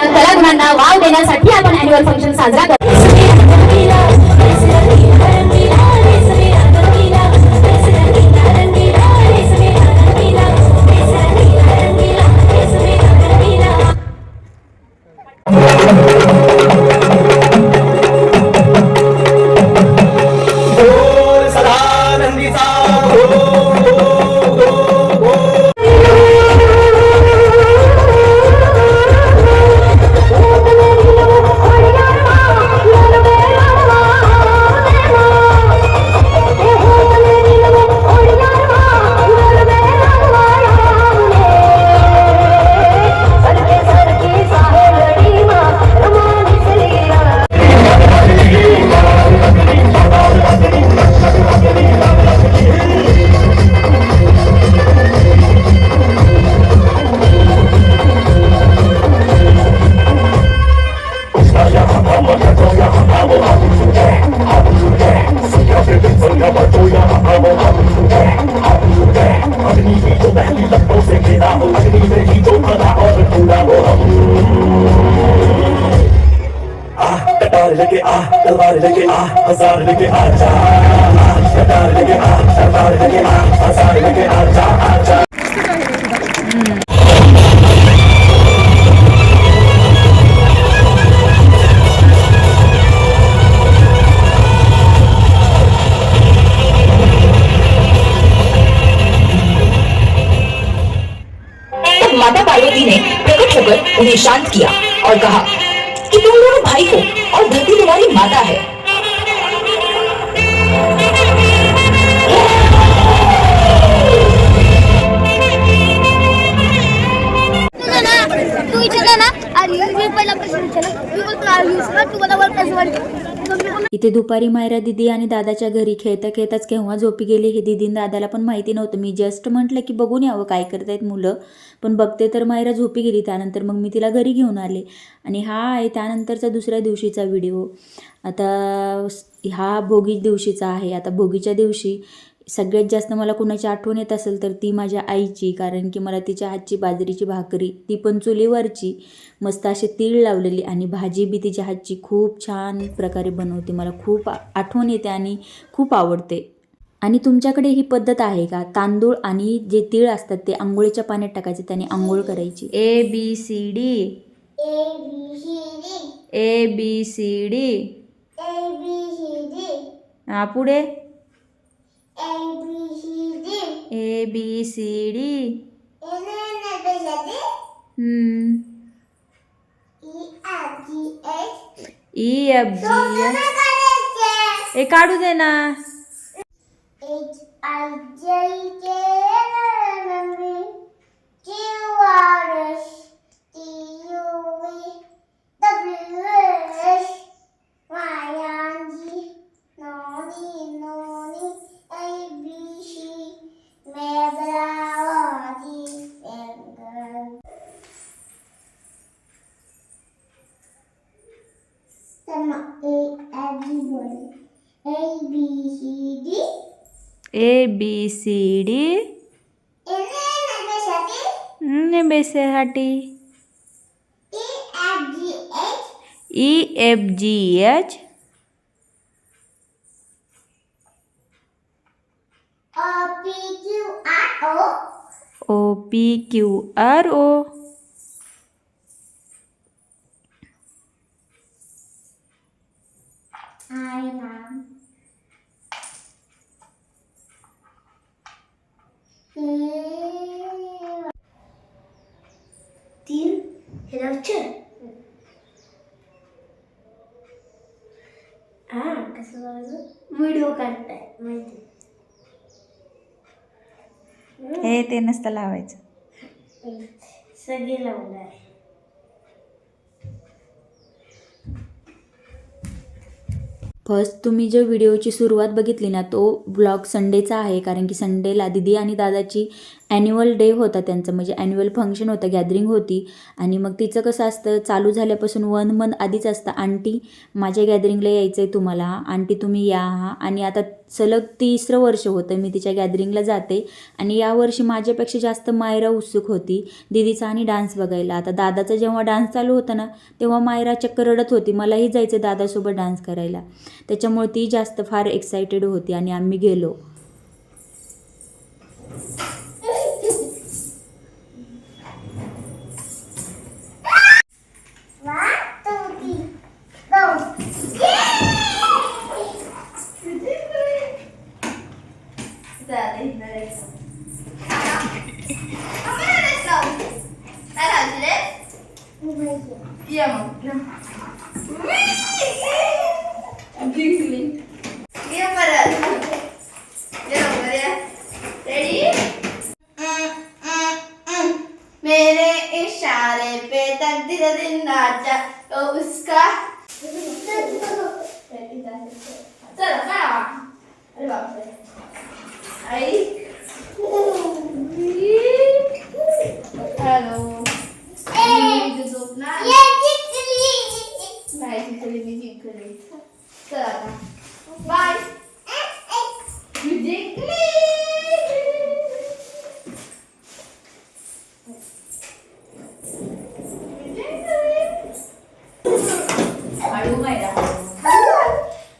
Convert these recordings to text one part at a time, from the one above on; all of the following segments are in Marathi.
कलागुणांना वाव देण्यासाठी आपण अॅन्युअल फंक्शन साजरा करतो. लेके आ तलवार लेके आ हजार लेके आ जा कटार लेके आ तलवार लेके आ हजार लेके आ जा आजा. माता पार्वती ने प्रकट होकर उन्हें शांत किया और कहा कि तुम दोनों भाई हो और धरती तुम्हारी माता है. इथे दुपारी मायरा दीदी आणि दादाच्या घरी खेळता खेळताच केव्हा झोपी गेली हे दीदी दादाला पण माहिती नव्हतं. मी जस्ट म्हटलं की बघून यावं काय करतायत मुलं, पण बघते तर मायरा झोपी गेली. त्यानंतर मग मी तिला घरी घेऊन आले आणि हा आहे त्यानंतरचा दुसऱ्या दिवशीचा व्हिडिओ. आता हा भोगी दिवशीचा आहे. आता भोगीच्या दिवशी सगळ्यात जास्त मला कुणाची आठवण येत असेल तर ती माझ्या आईची, कारण की मला तिच्या हातची बाजरीची भाकरी, ती पण चुलीवरची, मस्त असे तीळ लावलेली, आणि भाजी बी तिच्या हातची खूप छान प्रकारे बनवते. मला खूप आठवण येते आणि खूप आवडते. आणि तुमच्याकडे ही पद्धत आहे का? तांदूळ आणि जे तीळ असतात ते आंघोळीच्या पाण्यात टाकायचे, त्याने आंघोळ करायची. ABCD ABCD हा पुढे ABCD EFG हे काढू दे ना. ABCD बेसेसाठी EFGH OPQRO हा कसं बघायचं व्हिडिओ काढताय माहिती हे ते नसतं लावायचं. सगळे लावलं आहे. फर्स्ट तुम्ही जो व्हिडिओची सुरुवात बघितली ना तो ब्लॉग संडेचा आहे, कारण की संडेला दीदी आणि दादाची ॲन्युअल डे होता त्यांचं, म्हणजे ॲन्युअल फंक्शन होतं, गॅदरिंग होती. आणि मग तिचं कसं असतं चालू झाल्यापासून 1 मंथ आधीच असतं, आंटी माझ्या गॅदरिंगला यायचं आहे तुम्हाला, आंटी तुम्ही या. आणि आता सलग 3रं वर्ष होतं मी तिच्या गॅदरिंगला जाते. आणि यावर्षी माझ्यापेक्षा जास्त मायरा उत्सुक होती दीदीचा आणि डान्स बघायला. आता दादाचा जेव्हा डान्स चालू होता ना तेव्हा मायरा चक्क रडत होती, मलाही जायचं दादासोबत डान्स करायला. त्याच्यामुळे ती जास्त फार एक्सायटेड होती आणि आम्ही गेलो. मेरे इशारे पे तकदीर दिन नाचा तो उसका चला काय अरे बापरे आई हॅलो झोपणार नाही जिंकली मी जिंकली चला आता बाय मी जिंकली हळू मायरा.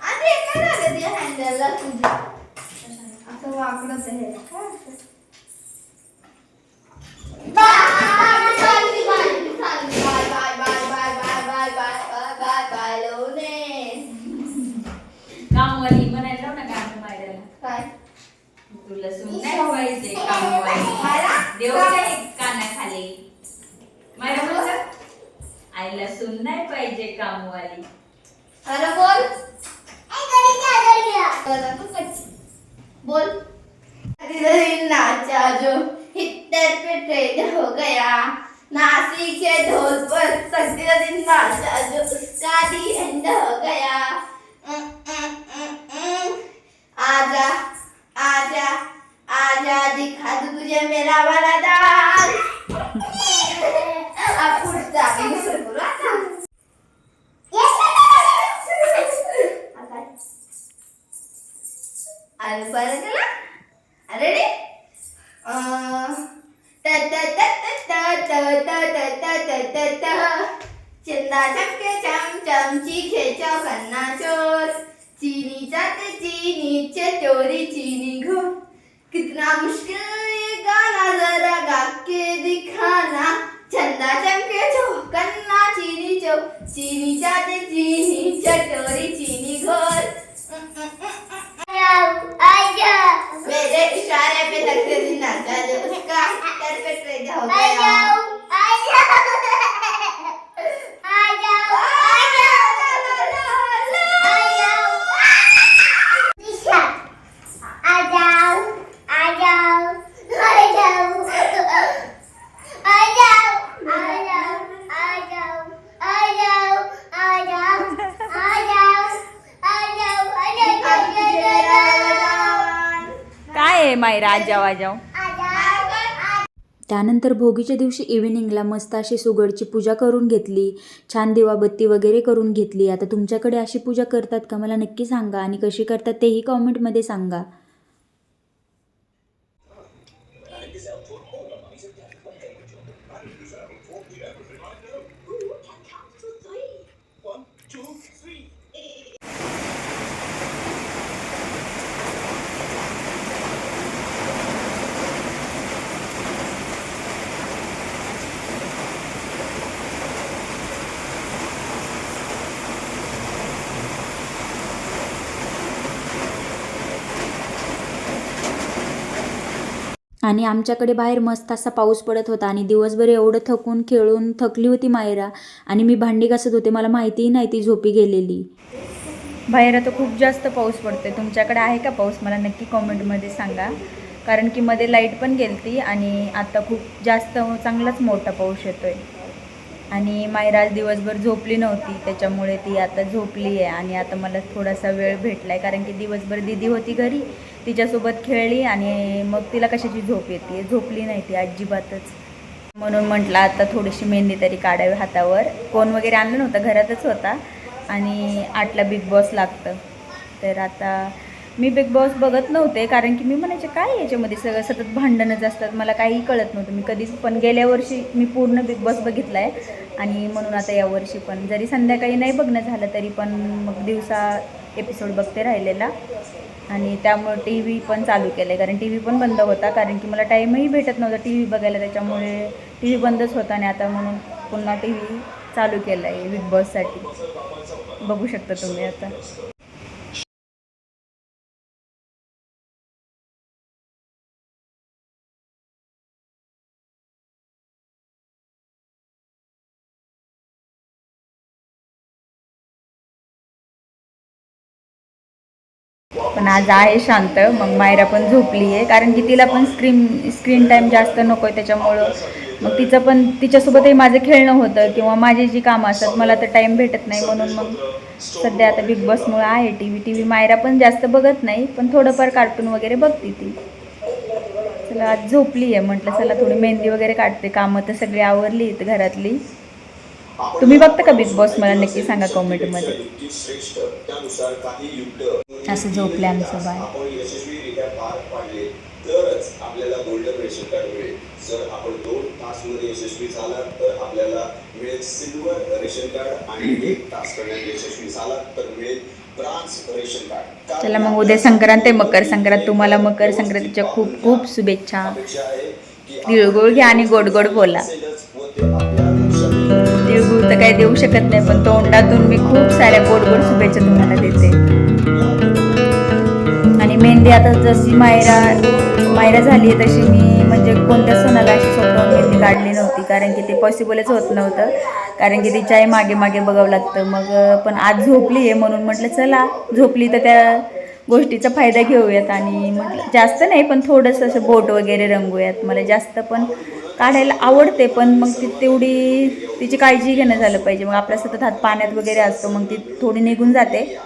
आधी काय झालं ते हँडलला तुझ्या असं वाकडच आहे कामवाली म्हणायला ना काम मायराला. काय तुला सुन नाही पाहिजे कामवाली. देव काय कानाखाली. मायरा बोल, आईला सुन नाही पाहिजे कामवाली. अरे बोल बोल नाचा जो हिटर पे ट्रेन हो गया नासिक के ढोल पर सकते दिन नाचा जो उसका दी एंड हो गया आजा आजा आजा दिखा दू तुझे मेरा वाला डांस अब पुढचा दुसरं करू आता अरे बरं केला रेडी चंदा चक्के चम चमची खेचो कन्ना चोर चीनी जाते चीनी चटोरी चीनी घोर कितना मुश्किल ये गाना जरा गा के दिखाना चंदा चमके चो कन्ना चीनी चो चीनी जाते चीनी चटोरी चीनी घोर मेरे इशारे पे तकदीर दिन नाचा जो उसका हिटर पे ट्रेन हो गया काय आहे मायरा आजाव आजाव. त्यानंतर भोगीच्या दिवशी इव्हिनिंगला मस्त अशी सुगडची पूजा करून घेतली, छान दिवाबत्ती वगैरे करून घेतली. आता तुमच्याकडे अशी पूजा करतात का मला नक्की सांगा, आणि कशी करतात तेही कॉमेंटमध्ये सांगा. आणि आमच्याकडे बाहेर मस्त असा पाऊस पडत होता आणि दिवसभर एवढं थकून खेळून थकली होती मायरा, आणि मी भांडी घासत होते, मला माहितीही नाही ती झोपी गेलेली. बाहेर आता खूप जास्त पाऊस पडतोय. तुमच्याकडे आहे का पाऊस? मला नक्की कॉमेंटमध्ये सांगा. कारण की मध्ये लाईट पण गेलती आणि आता खूप जास्त चांगलाच मोठा पाऊस येतोय. आणि मायरा आज दिवसभर झोपली नव्हती, त्याच्यामुळे ती आता झोपली आहे. आणि आता मला थोडासा वेळ भेटला आहे, कारण की दिवसभर दीदी होती घरी, तिच्यासोबत खेळली आणि मग तिला कशाची झोप येते, झोपली नाही ती अजिबातच. म्हणून म्हटलं आता थोडीशी मेहंदी तरी काढावी हातावर. कोण वगैरे आणलं नव्हतं, घरातच होता. आणि 8ला बिग बॉस लागतं. तर आता मी बिग बॉस बघत नव्हते, कारण की मी म्हणायचे काय याच्यामध्ये सगळं सतत भांडणच असतात, मला काहीही कळत नव्हतं. मी कधीच पण गेल्या वर्षी मी पूर्ण बिग बॉस बघितला आहे. आणि म्हणून आता यावर्षी पण जरी संध्याकाळी नाही बघणं झालं तरी पण मग दिवसा एपिसोड बघते राहिलेला. आणि त्यामुळे टी व्ही पण चालू केलं आहे, कारण टी व्ही पण बंद होता, कारण की मला टाईमही भेटत नव्हता टी व्ही बघायला. त्याच्यामुळे टी व्ही बंदच होता आणि आता म्हणून पुन्हा टी व्ही चालू केला आहे बिग बॉससाठी. बघू शकता तुम्ही आता. पण आज आहे शांत. मग मायरा पण झोपली आहे, कारण की तिला पण स्क्रीन टाईम जास्त नको आहे. त्याच्यामुळं मग तिचं पण तिच्यासोबतही माझं खेळणं होतं किंवा माझी जी कामं असतात मला तर टाईम भेटत नाही. म्हणून मग सध्या आता बिग बॉसमुळं आहे टी व्ही मायरा पण जास्त बघत नाही, पण थोडंफार कार्टून वगैरे बघते ती. चला आज झोपली आहे, म्हटलं चला थोडी मेहंदी वगैरे काढते. कामं तर सगळी आवरली आहेत घरातली. तुम्ही बघता का बिग बॉस? मला नक्की सांगा कॉमेंटमध्ये. असं झोपलं आमचं बाळ. आपण यशस्वीरित्या पार पाडले तरच आपल्याला गोल्डन रेशन कार्ड मिळेल. जर आपण 2 तासमध्ये यशस्वी झाला तर आपल्याला मिळेल सिल्वर रेशन कार्ड आणि 1 तास करण्यात यशस्वी झाला तर मिळेल ब्रॉन्झ रेशन कार्ड. चला मग उद्या संक्रांत आहे, मकर संक्रांत. तुम्हाला मकर संक्रांतीच्या खूप खूप शुभेच्छा. तिळगुळ घ्या आणि गोड गोड बोला. तिळगुळ तर काही देऊ शकत नाही, पण तोंडातून मी खूप साऱ्या गोड गोड शुभेच्छा तुम्हाला देते. आणि मेहंदी आता जशी मायरा झाली आहे तशी मी म्हणजे कोणत्या सणाला अशी स्वतःहून मेहंदी काढली नव्हती, कारण की ते पॉसिबलच होत नव्हतं, कारण की तिच्याही मागे मागे बघावं लागतं. मग पण आज झोपली आहे म्हणून म्हटलं चला झोपली तर त्या गोष्टीचा फायदा घेऊयात. आणि म्हटलं जास्त नाही पण थोडंसं असं बोट वगैरे रंगूयात. मला जास्त पण काढायला आवडते, पण मग ती तेवढी तिची काळजी घेणं झालं पाहिजे. मग आपल्या सतत हात पाण्यात वगैरे असतो, मग ती थोडी निघून जाते.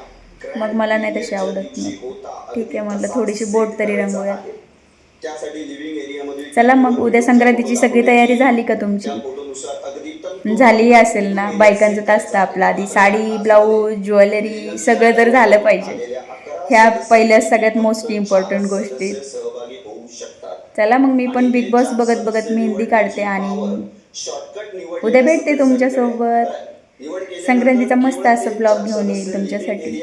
मग मला नाही तशी आवडत नाही. ठीक आहे म्हटलं थोडीशी बोट तरी रंगूया. चला मग उद्या संक्रांतीची सगळी तयारी झाली का तुमची? झाली असेल ना. बायकांचं तर असतं आपलं आधी साडी, ब्लाऊज, ज्वेलरी सगळं तर झालं पाहिजे. ह्या पहिल्या सगळ्यात मोस्ट इम्पॉर्टंट गोष्टी. चला मग मी पण बिग बॉस बघत बघत मेहंदी काढते आणि उद्या भेटते तुमच्यासोबत. संक्रांतीचा मस्त असं ब्लॉग घेऊन येईल तुमच्यासाठी.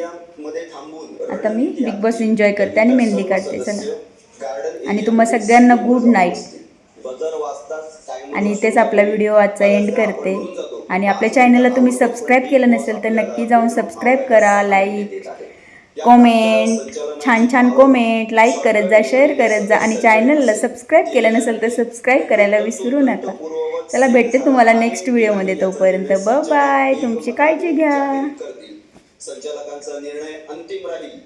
आता मी बिग बॉस एन्जॉय करते आणि मेहंदी काढते. चला आणि तुम्हा सगळ्यांना गुड नाईट. आणि इथेच आपला व्हिडिओ आजचा एंड करते. आणि आपल्या चॅनलला तुम्ही सबस्क्राईब केलं नसेल तर नक्की जाऊन सबस्क्राईब करा. लाईक कॉमेंट, छान छान कॉमेंट, लाईक करत जा, शेअर करत जा. आणि चॅनलला सबस्क्राईब केलं नसेल तर सबस्क्राईब करायला विसरू नका. चला भेटते तुम्हाला नेक्स्ट व्हिडिओमध्ये. तोपर्यंत बाय. तुमची काळजी घ्या. संचालकांचा निर्णय अंतिम राहील.